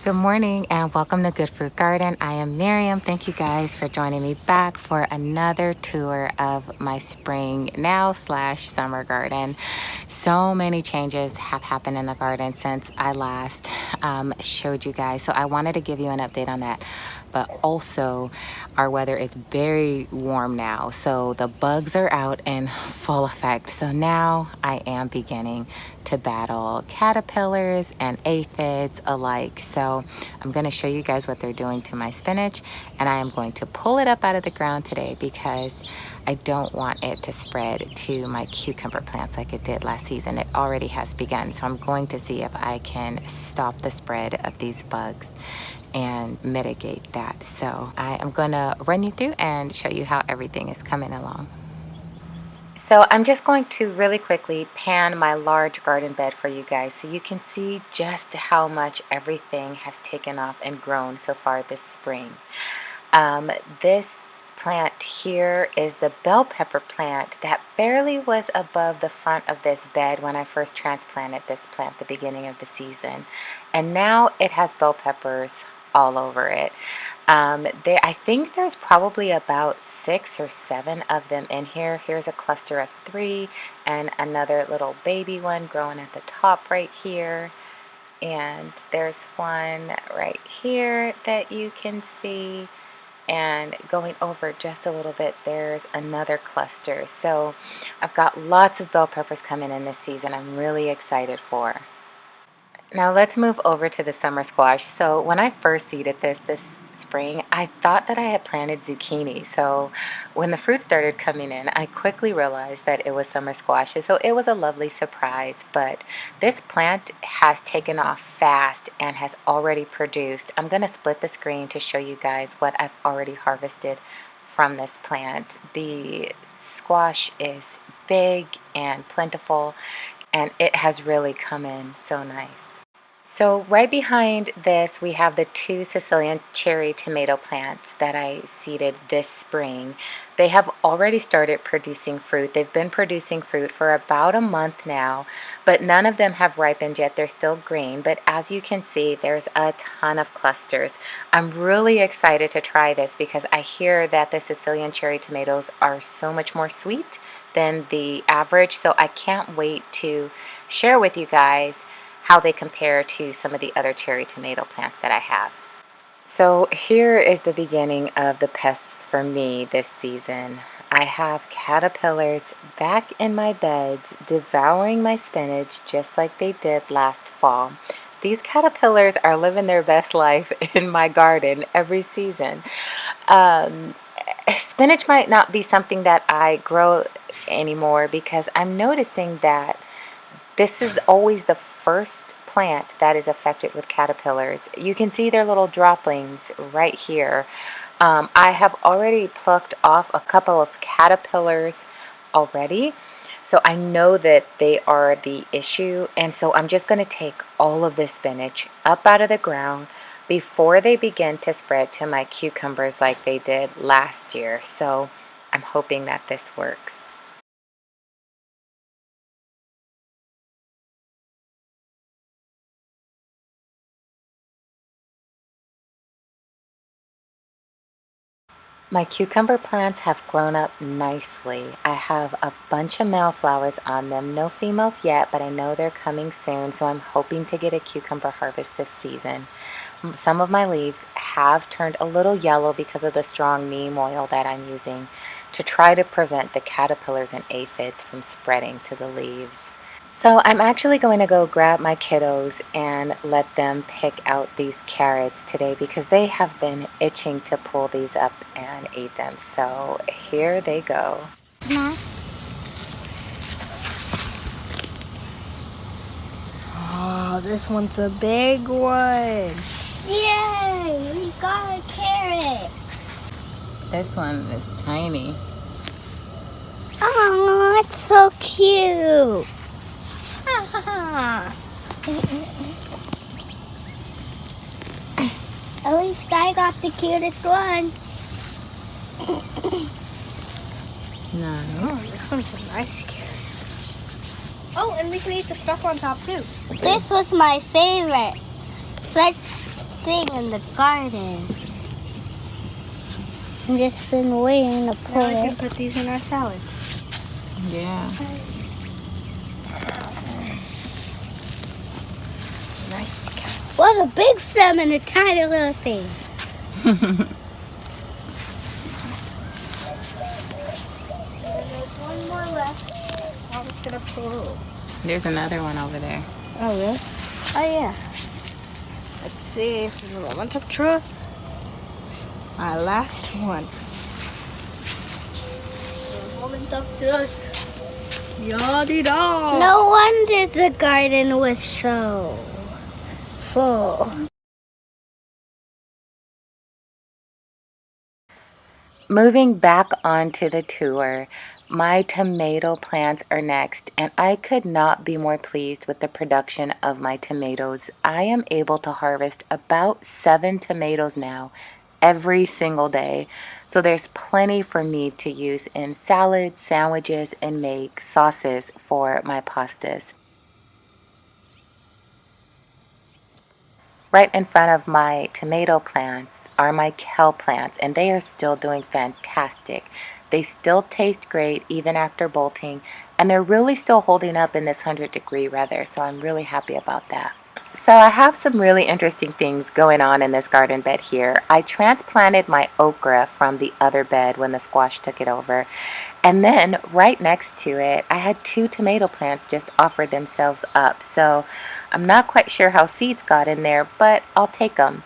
Good morning and welcome to Good Fruit Garden. I am Miriam. Thank you guys for joining me back for another tour of my spring now slash summer garden. So many changes have happened in the garden since I last showed you guys. So I wanted to give you an update on that. But also our weather is very warm now. So the bugs are out in full effect. So now I am beginning to battle caterpillars and aphids alike. So I'm going to show you guys what they're doing to my spinach, and I am going to pull it up out of the ground today because I don't want it to spread to my cucumber plants like it did last season. It already has begun. So I'm going to see if I can stop the spread of these bugs and mitigate that. So I am going to run you through and show you how everything is coming along. So I'm just going to really quickly pan my large garden bed for you guys so you can see just how much everything has taken off and grown so far this spring. This plant here is the bell pepper plant that barely was above the front of this bed when I first transplanted this plant at the beginning of the season. And now it has bell peppers all over it. I think there's probably about 6 or 7 of them in here. Here's a cluster of 3 and another little baby one growing at the top right here. And there's one right here that you can see. And going over just a little bit, there's another cluster. So I've got lots of bell peppers coming in this season. I'm really excited for. Now let's move over to the summer squash. So when I first seeded this spring, I thought that I had planted zucchini. So when the fruit started coming in, I quickly realized that it was summer squash. So it was a lovely surprise. But this plant has taken off fast and has already produced. I'm going to split the screen to show you guys what I've already harvested from this plant. The squash is big and plentiful, and it has really come in so nice. So right behind this, we have the 2 Sicilian cherry tomato plants that I seeded this spring. They have already started producing fruit. They've been producing fruit for about a month now, but none of them have ripened yet. They're still green, but as you can see, there's a ton of clusters. I'm really excited to try this because I hear that the Sicilian cherry tomatoes are so much more sweet than the average, so I can't wait to share with you guys how they compare to some of the other cherry tomato plants that I have. So here is the beginning of the pests for me this season. I have caterpillars back in my beds devouring my spinach just like they did last fall. These caterpillars are living their best life in my garden every season. Spinach might not be something that I grow anymore because I'm noticing that this is always the first plant that is affected with caterpillars. You can see their little droplings right here. I have already plucked off a couple of caterpillars already, so I know that they are the issue, and so I'm just going to take all of this spinach up out of the ground before they begin to spread to my cucumbers like they did last year. So I'm hoping that this works. My cucumber plants have grown up nicely. I have a bunch of male flowers on them. No females yet, but I know they're coming soon, so I'm hoping to get a cucumber harvest this season. Some of my leaves have turned a little yellow because of the strong neem oil that I'm using to try to prevent the caterpillars and aphids from spreading to the leaves. So I'm actually going to go grab my kiddos and let them pick out these carrots today because they have been itching to pull these up and eat them. So here they go. Nah. Oh, this one's a big one. Yay! We got a carrot. This one is tiny. Oh, it's so cute. At least I got the cutest one. No. Oh, this one's a nice carrot. Oh, and we can eat the stuff on top too. This was my favorite. thing in the garden. I've just been waiting to pull it. Now we can put these in our salads. Yeah. Nice catch. What a big stem and a tiny little thing. There's one more left. I'm just gonna pull. There's another one over there. Oh, really? Oh, yeah. Let's see if the moment of truth. My last one. The moment of truth. Yaddy-da. No wonder the garden was so full. Moving back onto the tour, my tomato plants are next, and I could not be more pleased with the production of my tomatoes. I am able to harvest about 7 tomatoes now every single day. So there's plenty for me to use in salads, sandwiches, and make sauces for my pastas. Right in front of my tomato plants are my kale plants, and they are still doing fantastic. They still taste great even after bolting, and they're really still holding up in this 100-degree weather, so I'm really happy about that. So I have some really interesting things going on in this garden bed here. I transplanted my okra from the other bed when the squash took it over. And then right next to it, I had 2 tomato plants just offer themselves up. So I'm not quite sure how seeds got in there, but I'll take them.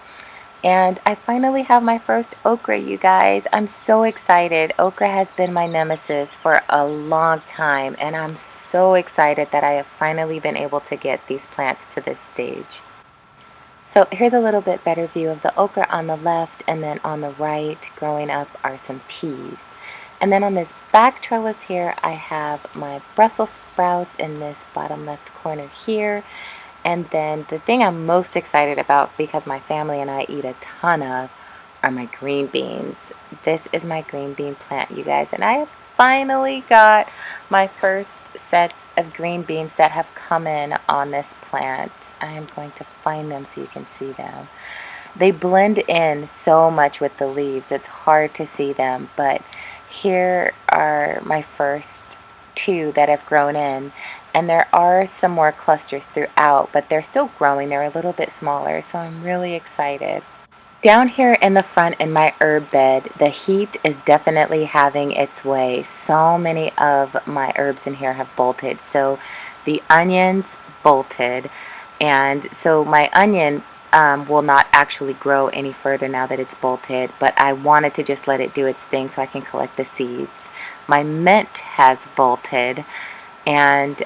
And I finally have my first okra, you guys. I'm so excited. Okra has been my nemesis for a long time, and I'm so excited that I have finally been able to get these plants to this stage. So here's a little bit better view of the okra on the left, and then on the right growing up are some peas. And then on this back trellis here, I have my Brussels sprouts in this bottom left corner here. And then the thing I'm most excited about, because my family and I eat a ton of, are my green beans. This is my green bean plant, you guys, and I have finally got my first sets of green beans that have come in on this plant. I am going to find them so you can see them. They blend in so much with the leaves, it's hard to see them, but here are my first 2 that have grown in, and there are some more clusters throughout, but they're still growing. They're a little bit smaller, so I'm really excited. Down here in the front in my herb bed, the heat is definitely having its way. So many of my herbs in here have bolted. So the onions bolted, and so my onion will not actually grow any further now that it's bolted, but I wanted to just let it do its thing so I can collect the seeds. My mint has bolted, and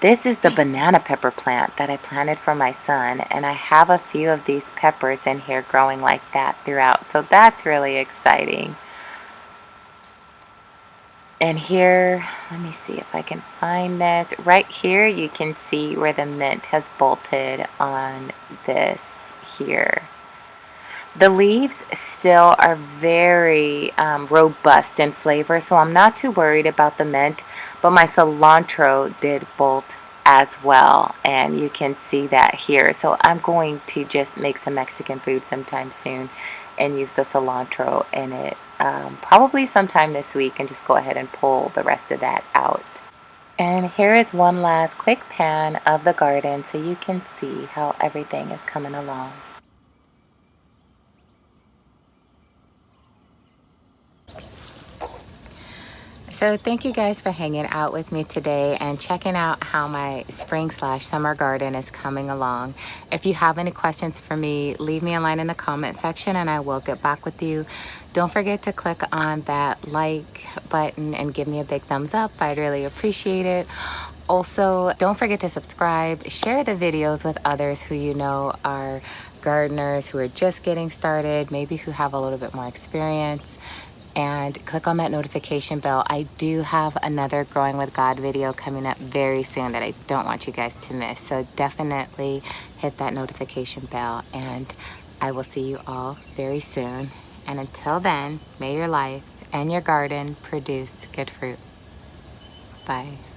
this is the banana pepper plant that I planted for my son, and I have a few of these peppers in here growing like that throughout, so that's really exciting. And here, let me see if I can find this. Right here you can see where the mint has bolted on this here. The leaves still are very robust in flavor, so I'm not too worried about the mint, but my cilantro did bolt as well, and you can see that here. So I'm going to just make some Mexican food sometime soon and use the cilantro in it probably sometime this week, and just go ahead and pull the rest of that out. And here is one last quick pan of the garden so you can see how everything is coming along. So thank you guys for hanging out with me today and checking out how my spring/summer garden is coming along. If you have any questions for me, leave me a line in the comment section and I will get back with you. Don't forget to click on that like button and give me a big thumbs up. I'd really appreciate it. Also, don't forget to subscribe, share the videos with others who you know are gardeners who are just getting started, maybe who have a little bit more experience. And click on that notification bell. I do have another Growing with God video coming up very soon that I don't want you guys to miss. So definitely hit that notification bell, and I will see you all very soon. And until then, may your life and your garden produce good fruit. Bye.